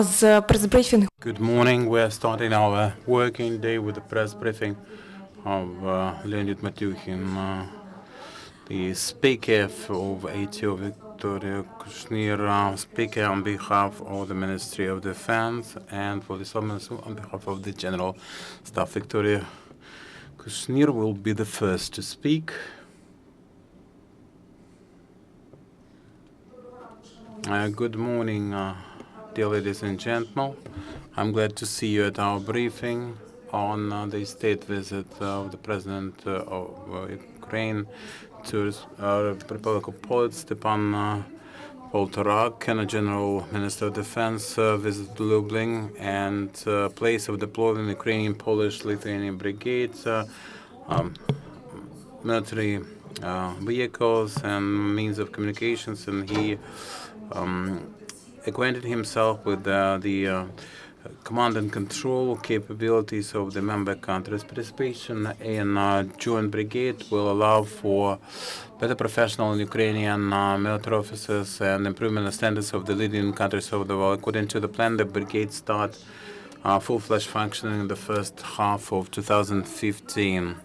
press briefing. Good morning. We're starting our working day with the press briefing of Leonid Matyuhin, the Speaker of ATO Viktoria, Kushnir, Speaker on behalf of the Ministry of Defense, and Vladyslav Seleznyov on behalf of the General Staff. Viktoria Kushnir will be the first to speak. Good morning, dear ladies and gentlemen. I'm glad to see you at our briefing on the state visit of the President of Ukraine to Republic of Poland, Stepan Poltorak, and the General Minister of Defense visited Lublin and place of deployment Ukrainian, Polish, Lithuanian brigades, military vehicles and means of communications, and he acquainted himself with the command and control capabilities of the member countries. Participation in joint brigade will allow for better professional Ukrainian military officers and improvement of standards of the leading countries of the world. According to the plan, the brigade start full-fledged functioning in the first half of 2015.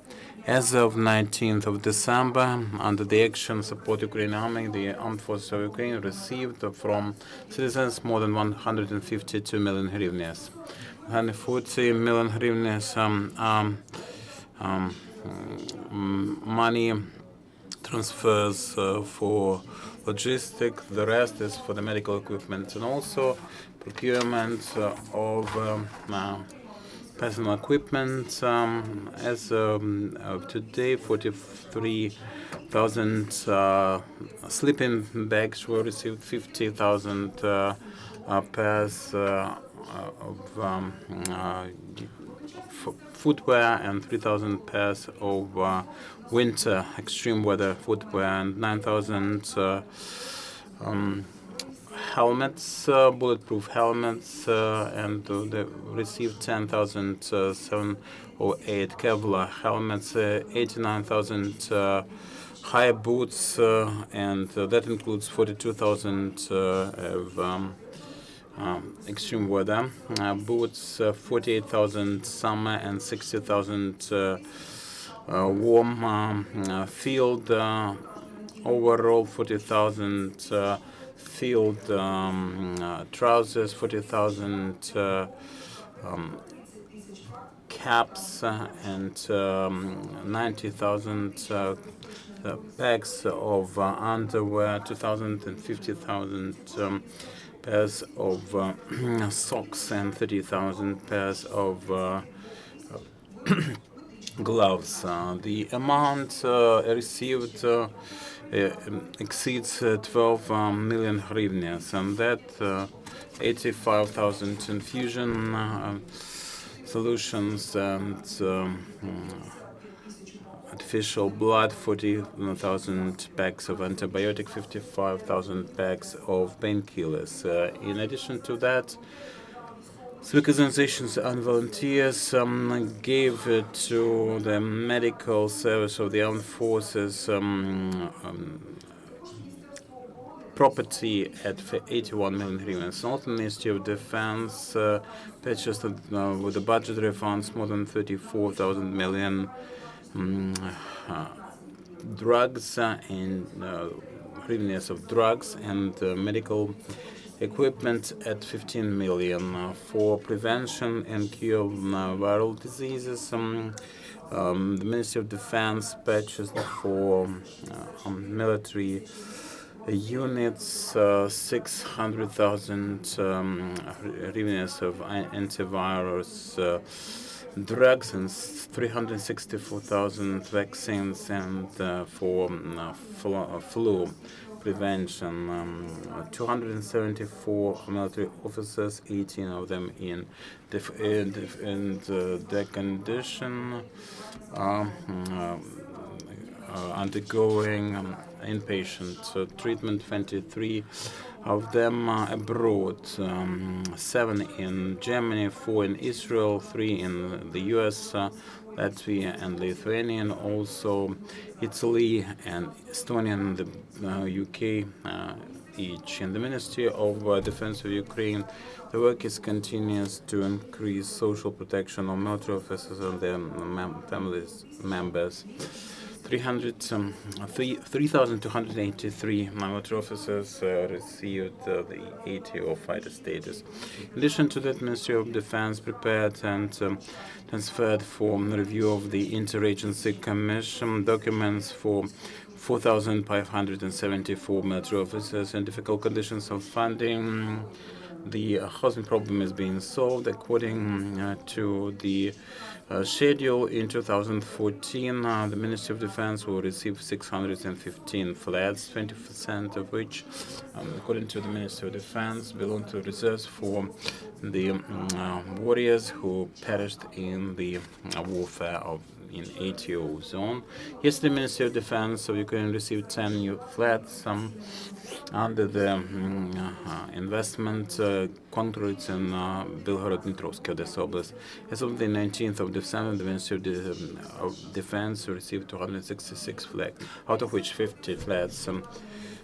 As of 19th of December, under the Action Support Ukraine Army, the Armed Forces of Ukraine received from citizens more than 152 million hryvnias. 140 million hryvnias money transfers for logistics. The rest is for the medical equipment and also procurement of personal equipment. As of today, 43,000 sleeping bags were received, 50,000 pairs of footwear, and 3,000 pairs of winter extreme weather footwear, and 9,000 helmets, bulletproof helmets, and they received 10,708 Kevlar helmets, 89,000 high boots, and that includes 42,000 of extreme weather boots, 48,000 summer, and 60,000 warm field. Overall, 40,000 field trousers, 40,000 caps, and 90,000 packs of underwear, 250,000 pairs of socks, and 30,000 pairs of gloves. The amount received exceeds 12 million hryvnias, and that 85,000 infusion solutions and artificial blood, 40,000 packs of antibiotic, 55,000 packs of painkillers. In addition to that, civic organizations and volunteers gave to the medical service of the armed forces property at 81 million hryvnias. Also, the Ministry of Defense purchased with the budgetary funds more than 34,000 million drugs and hryvnias of drugs and medical equipment at 15 million for prevention and cure of viral diseases. The Ministry of Defense purchased for military units 600,000 hryvnias of antivirus drugs and 364,000 vaccines, and for flu prevention. 274 military officers, 18 of them in their condition, undergoing inpatient treatment, 23 of them abroad, 7 in Germany, 4 in Israel, 3 in the US, Latvia and Lithuania, also Italy and Estonia and the UK, each. In the Ministry of Defense of Ukraine, the work is continuous to increase social protection of military officers and their families members. 3,283 military officers received the ATO fighter status. In addition to that, Ministry of Defense prepared and transferred for review of the Interagency Commission documents for 4,574 military officers in difficult conditions of funding. The housing problem is being solved according to the schedule. In 2014, the Ministry of Defense will receive 615 flats, 20% of which, according to the Ministry of Defense, belong to reserves for the warriors who perished in the warfare in ATO zone. Yesterday, the Ministry of Defense of Ukraine received 10 new flats under the investment contracts in Belgorod-Dniprovsky, Odessa Oblast. As of the 19th of December, the Ministry of Defense received 266 flats, out of which 50 flats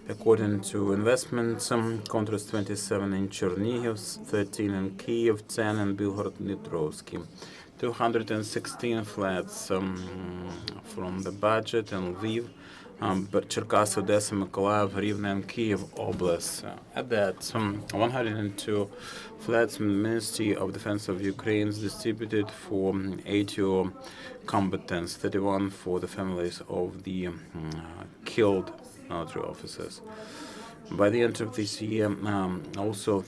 according to investment contracts, 27 in Chernihiv, 13 in Kyiv, 10 in Belgorod-Dniprovsky. 216 flats from the budget in Lviv, Cherkasy, Odessa, Mykolaiv, Rivne, and Kyiv Oblast. At that, 102 flats from the Ministry of Defense of Ukraine is distributed for ATO combatants, 31 for the families of the killed military officers. By the end of this year, also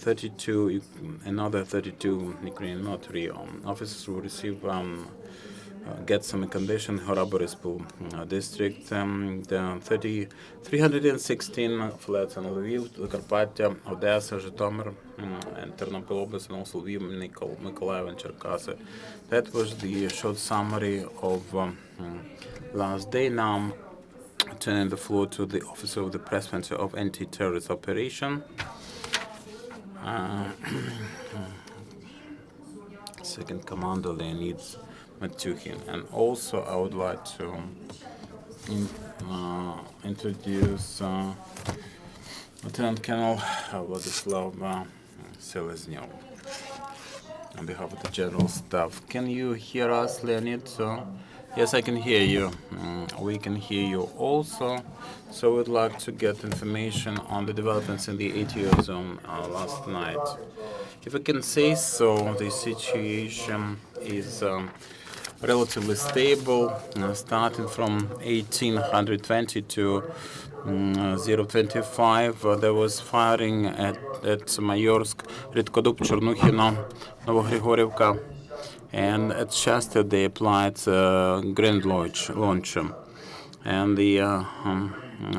another 32 Ukrainian military officers will receive get some accommodation in Horoborispol district. 316 flats in Lviv, Zakarpattia, Odessa, Zhytomyr, and Ternopil Oblast, and also Lviv, Mykolaiv, and Cherkasy. That was the short summary of last day. Now, turning the floor to the Officer of the Press Center of Anti-Terrorist Operation. Second Commander Leonid Matyuhin. And also I would like to introduce Lieutenant Colonel Vladyslav Seleznyov on behalf of the General Staff. Can you hear us, Leonid? Yes, I can hear you. We can hear you also. So we'd like to get information on the developments in the ATO zone last night. If I can say so, the situation is relatively stable, starting from 1820 to 025. There was firing at Mayorsk, Redkoduk, Chernuhino, Novogrigorivka, and at Shasta they applied Grand Launch. And the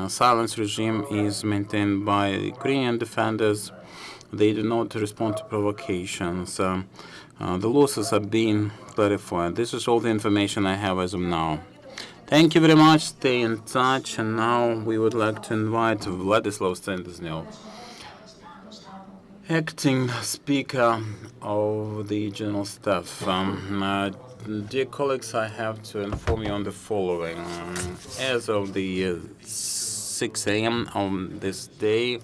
silence regime is maintained by Ukrainian defenders. They do not respond to provocations. The losses are being clarified. This is all the information I have as of now. Thank you very much. Stay in touch. And now we would like to invite Vladyslav Seleznyov, Acting Speaker of the General Staff. Dear colleagues, I have to inform you on the following. As of the 6 a.m. on this day,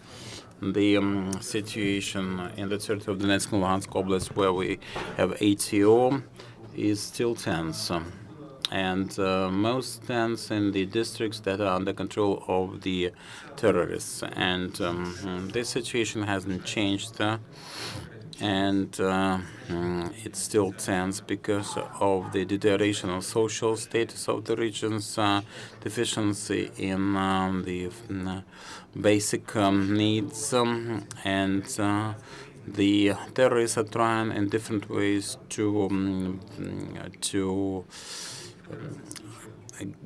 the situation in the territory of the Donetsk and Luhansk Oblast, where we have ATO, is still tense. And most tense in the districts that are under control of the terrorists. And this situation hasn't changed. And it's still tense because of the deterioration of social status of the regions, deficiency in the basic needs, and the terrorists are trying in different ways to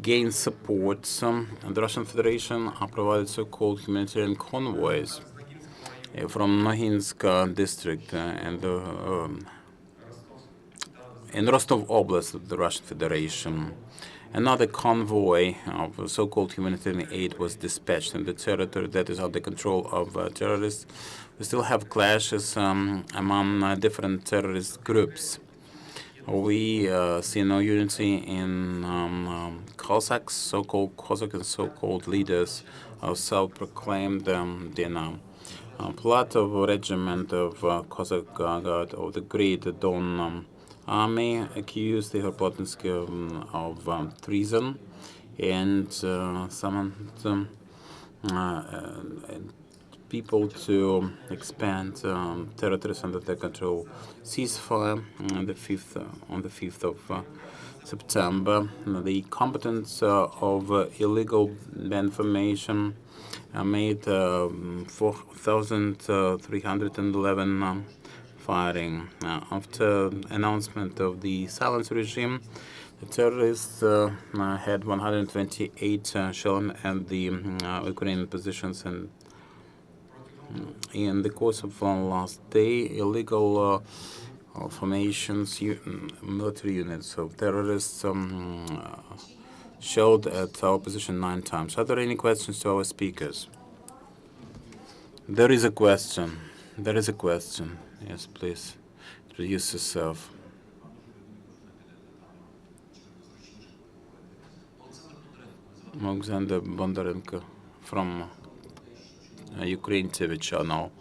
gain support. The Russian Federation provided so-called humanitarian convoys from Nohinsk district and in Rostov Oblast of the Russian Federation. Another convoy of so-called humanitarian aid was dispatched in the territory that is under control of terrorists. We still have clashes among different terrorist groups. We see no unity in Cossacks, so-called Cossack and so-called leaders of self-proclaimed Platov regiment of Cossack Guard of the Great Don Army accused the Kropotensky of treason and summoned people to expand territories under their control. Ceasefire on the 5th of September. The competence of illegal information made 4,311 firing. After announcement of the silence regime, the terrorists had 128 shelling at the Ukrainian positions, and in the course of last day, illegal formations, military units of terrorists showed at our position 9 times. Are there any questions to our speakers? There is a question. There is a question. Yes, please. Introduce yourself. Alexander Bondarenko from Ukraine TV channel.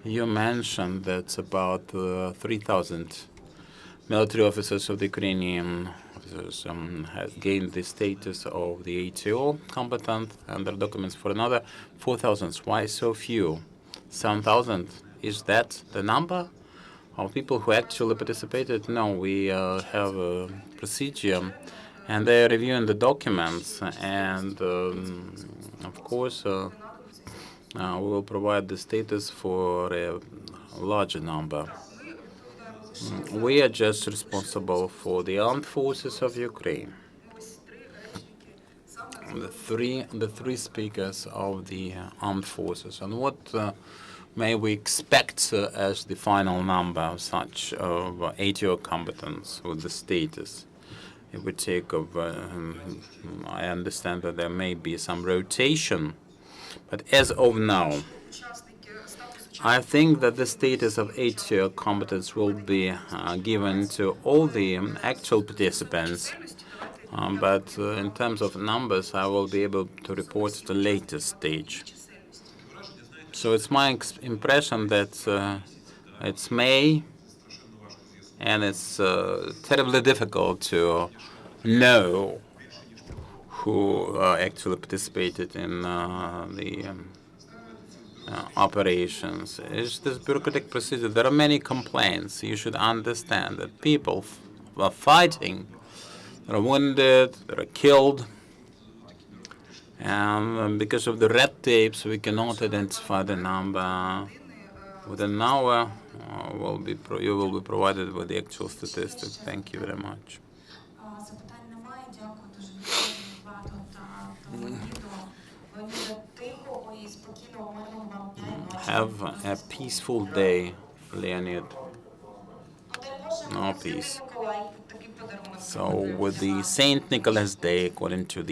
You mentioned that about 3,000 military officers of the Ukrainian officers have gained the status of the ATO combatant and their documents for another 4,000. Why so few? 7,000? Is that the number of people who actually participated? No, we have a procedure, and they are reviewing the documents, and of course, we will provide the status for a larger number. We are just responsible for the armed forces of Ukraine. The three speakers of the armed forces. And what may we expect as the final number of such ATO combatants with the status? If we take of, I understand that there may be some rotation, but as of now, I think that the status of ATO combatants will be given to all the actual participants, but in terms of numbers, I will be able to report at a later stage. So it's my impression that it's May, and it's terribly difficult to know who actually participated in the operations. It's this bureaucratic procedure. There are many complaints. You should understand that people are fighting, they are wounded, they are killed, and because of the red tapes, we cannot identify the number. Within an hour, you will be provided with the actual statistics. Thank you very much. Have a peaceful day, Leonid. No peace. So with the Saint Nicholas Day, according to the